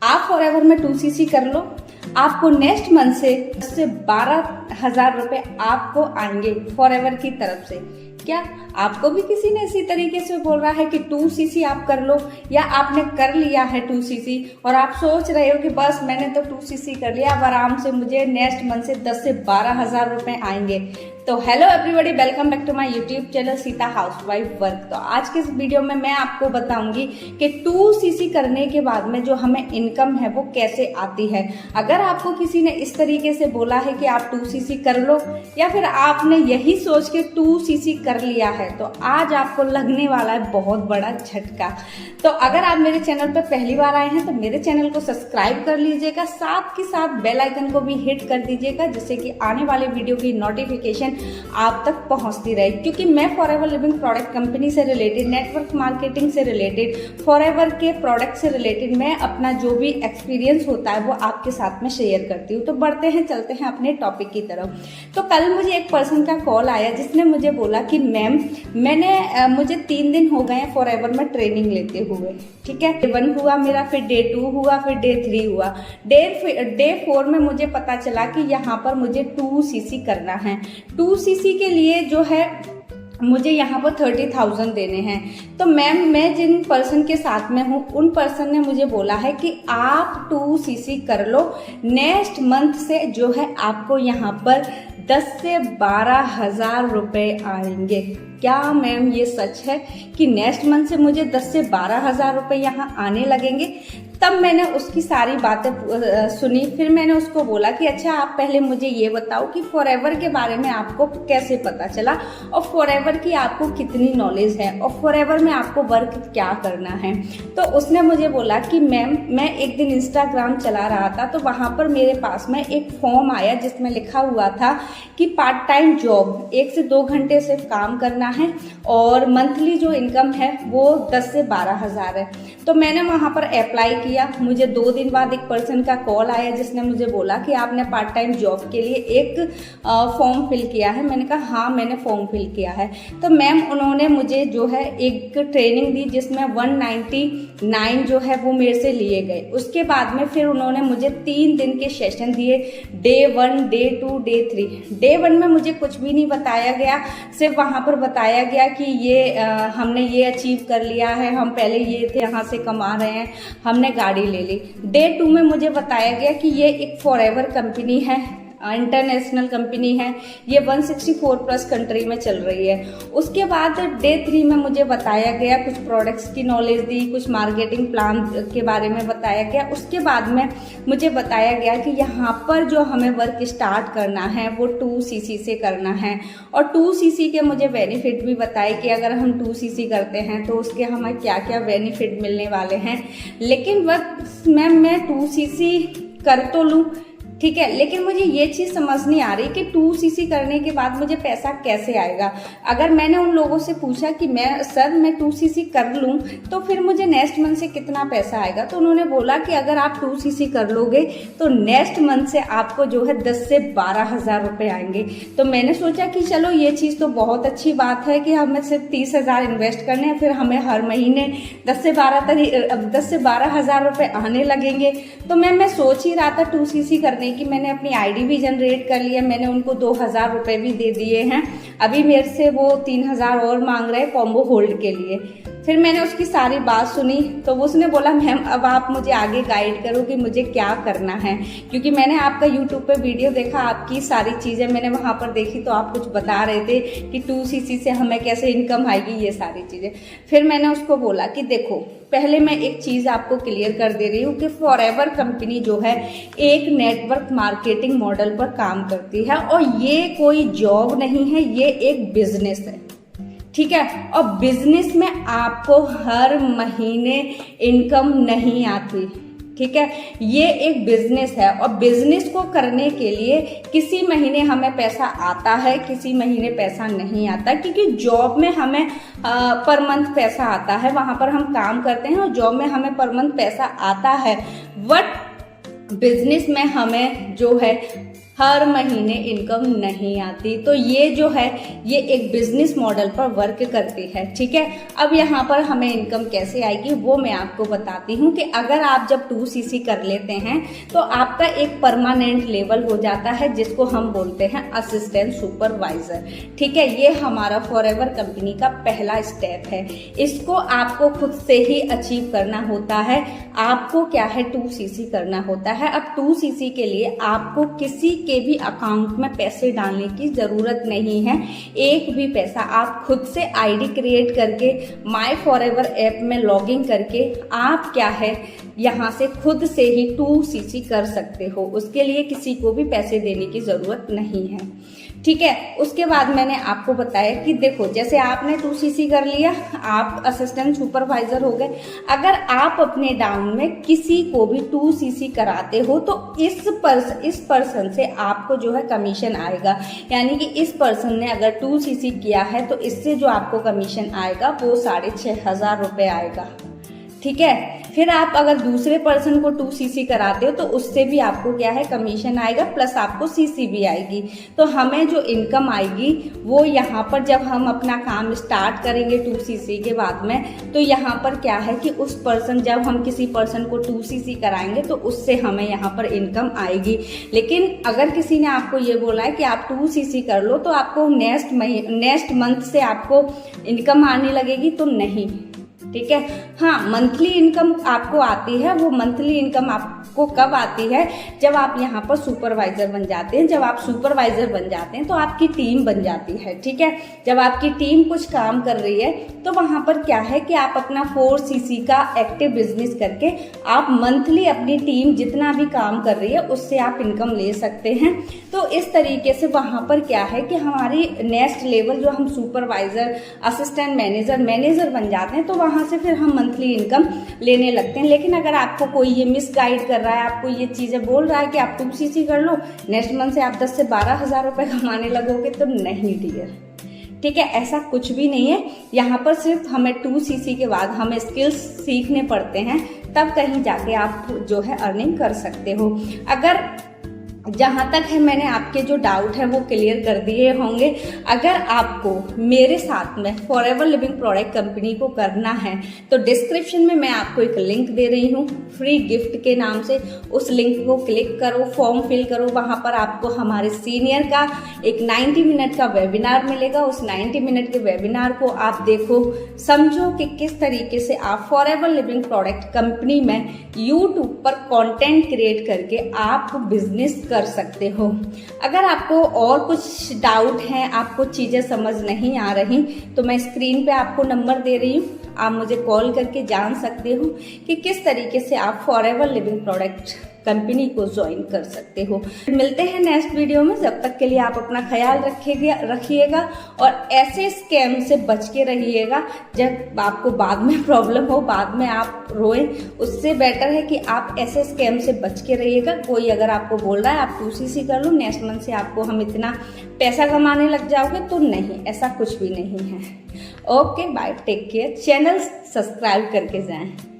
आप फॉरएवर में 2cc कर लो, आपको नेक्स्ट मंथ से 10 से 12,000 रुपए आपको आएंगे फॉरएवर की तरफ से। क्या आपको भी किसी ने इसी तरीके से बोल रहा है कि 2cc आप कर लो, या आपने कर लिया है 2cc और आप सोच रहे हो कि बस मैंने तो 2cc कर लिया, अब आराम से मुझे नेक्स्ट मंथ से 10 से 12,000 रुपए आएंगे। तो hello everybody, welcome back to my YouTube channel Sita housewife work. तो आज के इस वीडियो में मैं आपको बताऊंगी कि 2cc करने के बाद में जो हमें इनकम है वो कैसे आती है। अगर आपको किसी ने इस तरीके से बोला है कि आप 2cc कर लो, या फिर आपने यही सोच के 2cc कर लिया है, तो आज आपको लगने वाला है बहुत बड़ा झटका। तो अगर आप मेरे चैनल पर पहली बार आए हैं तो मेरे चैनल को सब्सक्राइब कर लीजिएगा, साथ के साथ बेल आइकन को भी हिट कर दीजिएगा, जिससे कि आने वाले वीडियो की नोटिफिकेशन आप तक पहुंचती रहे। क्योंकि मैं फॉरएवर लिविंग प्रोडक्ट कंपनी से रिलेटेड, नेटवर्क मार्केटिंग से रिलेटेड, फॉरएवर के प्रोडक्ट से रिलेटेड मैं अपना जो भी एक्सपीरियंस होता है वो आपके साथ में शेयर करती हूँ। तो बढ़ते हैं, चलते हैं अपने टॉपिक की तरफ। तो कल मुझे एक पर्सन का कॉल आया जिसने मुझे बोला कि मैम मुझे 3 दिन हो गए हैं फॉरएवर में ट्रेनिंग लेते हुए। ठीक है, डे 1 हुआ मेरा, फिर डे 2 हुआ, फिर डे 3 हुआ। डे 4 में मुझे पता चला कि यहाँ पर मुझे 2cc करना है। 2cc के लिए जो है मुझे यहाँ पर 30,000 देने हैं। तो मैम, मैं जिन पर्सन के साथ में हूँ उन पर्सन ने मुझे बोला है कि आप 2cc कर लो, नेक्स्ट मंथ से जो है आपको यहाँ पर 10 से 12,000 रुपए आएंगे। क्या मैम ये सच है कि नेक्स्ट मंथ से मुझे 10 से 12,000 रुपए यहाँ आने लगेंगे? तब मैंने उसकी सारी बातें सुनी। फिर मैंने उसको बोला कि अच्छा, आप पहले मुझे ये बताओ कि फॉरएवर के बारे में आपको कैसे पता चला, और फॉरएवर की आपको कितनी नॉलेज है, और फॉरएवर में आपको वर्क क्या करना है। तो उसने मुझे बोला कि मैम, मैं एक दिन इंस्टाग्राम चला रहा था, तो वहाँ पर मेरे पास में एक फॉर्म आया जिसमें लिखा हुआ था कि पार्ट टाइम जॉब 1 से 2 घंटे सिर्फ काम करना है, और मंथली जो इनकम है वो 10 से 12,000 है। तो मैंने वहाँ पर अप्लाई किया। मुझे 2 दिन बाद एक पर्सन का कॉल आया जिसने मुझे बोला कि आपने पार्ट टाइम जॉब के लिए एक फॉर्म फिल किया है। मैंने कहा हाँ, मैंने फॉर्म फिल किया है। तो मैम, उन्होंने मुझे जो है एक ट्रेनिंग दी जिसमें 199 जो है वो मेरे से लिए गए। उसके बाद में फिर उन्होंने मुझे 3 दिन के सेशन दिए, डे 1, डे 2, डे 3। डे 1 में मुझे कुछ भी नहीं बताया गया, सिर्फ वहाँ पर बताया गया कि ये हमने ये अचीव कर लिया है, हम पहले ये थे, यहाँ से कमा रहे हैं, हमने गाड़ी ले ली। डे 2 में मुझे बताया गया कि ये एक फॉरएवर कंपनी है, इंटरनेशनल कंपनी है, ये 164 प्लस कंट्री में चल रही है। उसके बाद डे 3 में मुझे बताया गया, कुछ प्रोडक्ट्स की नॉलेज दी, कुछ मार्केटिंग प्लान के बारे में बताया गया। उसके बाद में मुझे बताया गया कि यहाँ पर जो हमें वर्क स्टार्ट करना है वो 2cc से करना है, और 2cc के मुझे बेनिफिट भी बताए कि अगर हम 2cc करते हैं तो उसके हमें क्या क्या बेनिफिट मिलने वाले हैं। लेकिन बस मैम, मैं 2cc कर तो लूँ, ठीक है, लेकिन मुझे ये चीज़ समझ नहीं आ रही कि 2cc करने के बाद मुझे पैसा कैसे आएगा। अगर मैंने उन लोगों से पूछा कि मैं 2cc कर लूँ तो फिर मुझे नेक्स्ट मंथ से कितना पैसा आएगा, तो उन्होंने बोला कि अगर आप 2cc कर लोगे तो नेक्स्ट मंथ से आपको जो है 10 से 12,000 रुपये आएंगे। तो मैंने सोचा कि चलो, ये चीज़ तो बहुत अच्छी बात है कि हमें सिर्फ 30,000 इन्वेस्ट करने हैं, फिर हमें हर महीने 10 से 12,000 रुपये आने लगेंगे। तो मैं सोच ही रहा था 2cc करने कि मैंने अपनी आईडी भी जनरेट कर लिया, मैंने उनको 2,000 रुपये भी दे दिए हैं। अभी मेरे से वो 3,000 और मांग रहे हैं कॉम्बो होल्ड के लिए। फिर मैंने उसकी सारी बात सुनी, तो उसने बोला मैम, अब आप मुझे आगे गाइड करो कि मुझे क्या करना है, क्योंकि मैंने आपका यूट्यूब पे वीडियो देखा, आपकी सारी चीज़ें मैंने वहाँ पर देखी, तो आप कुछ बता रहे थे कि 2cc से हमें कैसे इनकम आएगी, ये सारी चीज़ें। फिर मैंने उसको बोला कि देखो, पहले मैं एक चीज़ आपको क्लियर कर दे रही हूँ कि फॉरएवर कंपनी जो है एक नेटवर्क मार्केटिंग मॉडल पर काम करती है, और ये कोई जॉब नहीं है, ये एक बिजनेस है। ठीक है, और बिजनेस में आपको हर महीने इनकम नहीं आती। ठीक है, ये एक बिजनेस है, और बिजनेस को करने के लिए किसी महीने हमें पैसा आता है, किसी महीने पैसा नहीं आता, क्योंकि जॉब में हमें पर मंथ पैसा आता है, वहां पर हम काम करते हैं और जॉब में हमें पर मंथ पैसा आता है। बट बिजनेस में हमें जो है हर महीने इनकम नहीं आती। तो ये जो है ये एक बिजनेस मॉडल पर वर्क करती है, ठीक है। अब यहाँ पर हमें इनकम कैसे आएगी वो मैं आपको बताती हूँ कि अगर आप जब 2cc कर लेते हैं तो आपका एक परमानेंट लेवल हो जाता है जिसको हम बोलते हैं असिस्टेंट सुपरवाइजर, ठीक है। ये हमारा फॉरएवर कंपनी का पहला स्टेप है। इसको आपको खुद से ही अचीव करना होता है। आपको क्या है 2cc करना होता है। अब 2cc के लिए आपको किसी के भी अकाउंट में पैसे डालने की जरूरत नहीं है, एक भी पैसा। आप खुद से आईडी क्रिएट करके माय फॉरएवर ऐप में लॉगिन करके आप क्या है यहाँ से खुद से ही 2cc कर सकते हो। उसके लिए किसी को भी पैसे देने की जरूरत नहीं है, ठीक है। उसके बाद मैंने आपको बताया कि देखो जैसे आपने 2cc कर लिया, आप असिस्टेंट सुपरवाइजर हो गए। अगर आप अपने डाउन में किसी को भी 2cc कराते हो तो इस पर्सन से आपको जो है कमीशन आएगा। यानी कि इस पर्सन ने अगर 2cc किया है तो इससे जो आपको कमीशन आएगा वो 6,500 रुपये आएगा, ठीक है। फिर आप अगर दूसरे पर्सन को 2cc कराते हो तो उससे भी आपको क्या है कमीशन आएगा, प्लस आपको cc भी आएगी। तो हमें जो इनकम आएगी वो यहाँ पर जब हम अपना काम स्टार्ट करेंगे 2cc के बाद में, तो यहाँ पर क्या है कि उस पर्सन जब हम किसी पर्सन को 2cc कराएंगे तो उससे हमें यहाँ पर इनकम आएगी। लेकिन अगर किसी ने आपको ये बोला है कि आप 2cc कर लो तो आपको नेक्स्ट मंथ से आपको इनकम आने लगेगी, तो नहीं, ठीक है। हाँ, मंथली इनकम आपको आती है। वो मंथली इनकम आपको कब आती है? जब आप यहाँ पर सुपरवाइजर बन जाते हैं। जब आप सुपरवाइजर बन जाते हैं तो आपकी टीम बन जाती है, ठीक है। जब आपकी टीम कुछ काम कर रही है तो वहाँ पर क्या है कि आप अपना 4cc का एक्टिव बिजनेस करके आप मंथली अपनी टीम जितना भी काम कर रही है उससे आप इनकम ले सकते हैं। तो इस तरीके से वहाँ पर क्या है कि हमारी नेक्स्ट लेवल जो हम सुपरवाइजर, असिस्टेंट मैनेजर बन जाते हैं तो वहाँ से फिर हम मंथली इनकम लेने लगते हैं। लेकिन अगर आपको कोई ये मिसगाइड कर रहा है, आपको ये चीजें बोल रहा है कि आप 2cc कर लो, नेक्स्ट मंथ से आप 10 से 12,000 रुपए कमाने लगोगे, तो नहीं डियर, ठीक है। ऐसा कुछ भी नहीं है। यहाँ पर सिर्फ हमें 2cc के बाद हमें स्किल्स सीखने पड़ते हैं, तब कहीं जाके आप जो है अर्निंग कर सकते हो। अगर जहाँ तक है मैंने आपके जो डाउट है वो क्लियर कर दिए होंगे। अगर आपको मेरे साथ में फॉरएवर लिविंग प्रोडक्ट कंपनी को करना है तो डिस्क्रिप्शन में मैं आपको एक लिंक दे रही हूँ फ्री गिफ्ट के नाम से। उस लिंक को क्लिक करो, फॉर्म फिल करो। वहाँ पर आपको हमारे सीनियर का एक 90 मिनट का वेबिनार मिलेगा। उस 90 मिनट के वेबिनार को आप देखो, समझो कि किस तरीके से आप फॉरएवर लिविंग प्रोडक्ट कंपनी में यूट्यूब पर कंटेंट क्रिएट करके आप बिजनेस कर सकते हो। अगर आपको और कुछ डाउट है, आपको चीजें समझ नहीं आ रही, तो मैं स्क्रीन पे आपको नंबर दे रही हूँ, आप मुझे कॉल करके जान सकते हो कि किस तरीके से आप फॉरएवर लिविंग प्रोडक्ट कंपनी को ज्वाइन कर सकते हो। मिलते हैं नेक्स्ट वीडियो में। जब तक के लिए आप अपना ख्याल रखिएगा और ऐसे स्कैम से बच के रहिएगा जब आपको बाद में प्रॉब्लम हो, बाद में आप रोएं। उससे बेटर है कि आप ऐसे स्कैम से बच के रहिएगा। कोई अगर आपको बोल रहा है आप 2cc कर लो, नेक्स्ट मंथ से आपको हम इतना पैसा कमाने लग जाओगे, तो नहीं, ऐसा कुछ भी नहीं है। Okay, bye, take care. Channel subscribe करके जाएं।